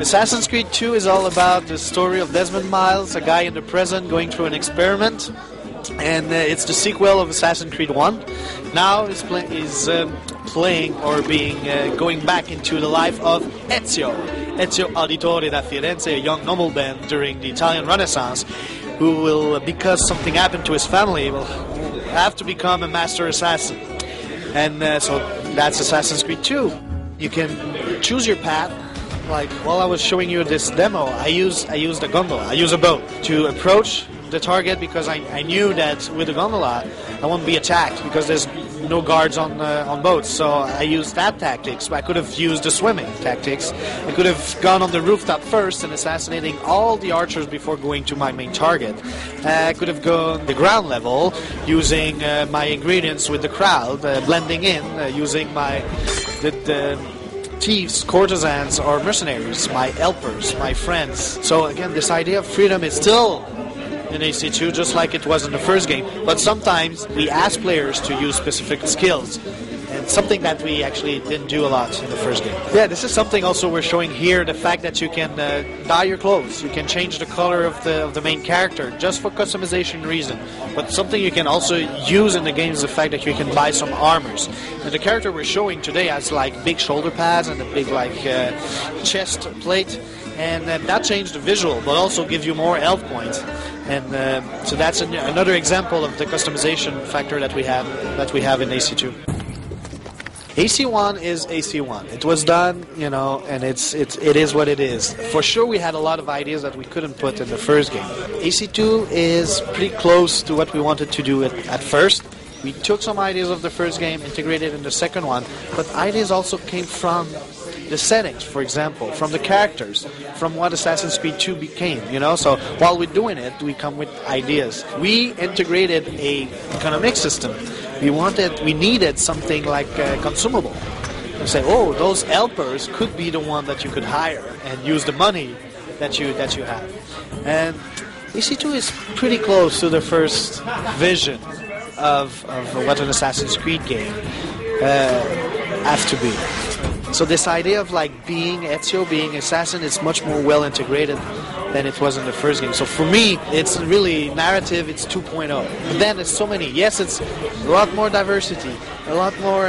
Assassin's Creed 2 is all about the story of Desmond Miles, a guy in the present going through an experiment, and it's the sequel of Assassin's Creed 1. Now he's playing or going back into the life of Ezio Auditore da Firenze, a young nobleman during the Italian Renaissance, who will, because something happened to his family, will have to become a master assassin. And so that's Assassin's Creed 2. You can choose your path. Like while I was showing you this demo, I used a gondola, I use a boat to approach the target, because I knew that with the gondola I won't be attacked because there's no guards on boats. So I used that tactics. I could have used the swimming tactics. I could have gone on the rooftop first and assassinating all the archers before going to my main target. I could have gone the ground level using my ingredients with the crowd, blending in, using the thieves, courtesans, or mercenaries, my helpers, my friends. So again, this idea of freedom is still in AC2, just like it was in the first game. But sometimes we ask players to use specific skills, and something that we actually didn't do a lot in the first game. Yeah, this is something also we're showing here, the fact that you can dye your clothes. You can change the color of the main character just for customization reason. But something you can also use in the game is the fact that you can buy some armors. And the character we're showing today has like big shoulder pads and a big chest plate. And that changed the visual, but also gives you more health points. And so that's another example of the customization factor that we have in AC2. AC1 is AC1. It was done, and it is what it is. For sure, we had a lot of ideas that we couldn't put in the first game. AC2 is pretty close to what we wanted to do at first. We took some ideas of the first game, integrated in the second one, but ideas also came from the settings, for example, from the characters, from what Assassin's Creed 2 became, So while we're doing it, we come with ideas. We integrated a economic system. We needed something like consumable. You say, oh, those helpers could be the one that you could hire and use the money that you have. And AC2 is pretty close to the first vision of what an Assassin's Creed game has to be. So this idea of being Ezio, being assassin, is much more well integrated than it was in the first game. So for me, it's really narrative, it's 2.0. But then there's so many. Yes, it's a lot more diversity, a lot more,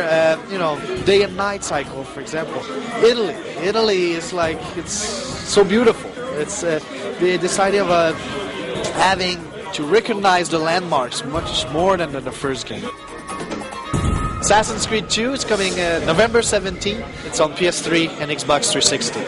day and night cycle, for example. Italy is it's so beautiful. It's this idea of having to recognize the landmarks much more than in the first game. Assassin's Creed 2 is coming November 17th. It's on PS3 and Xbox 360.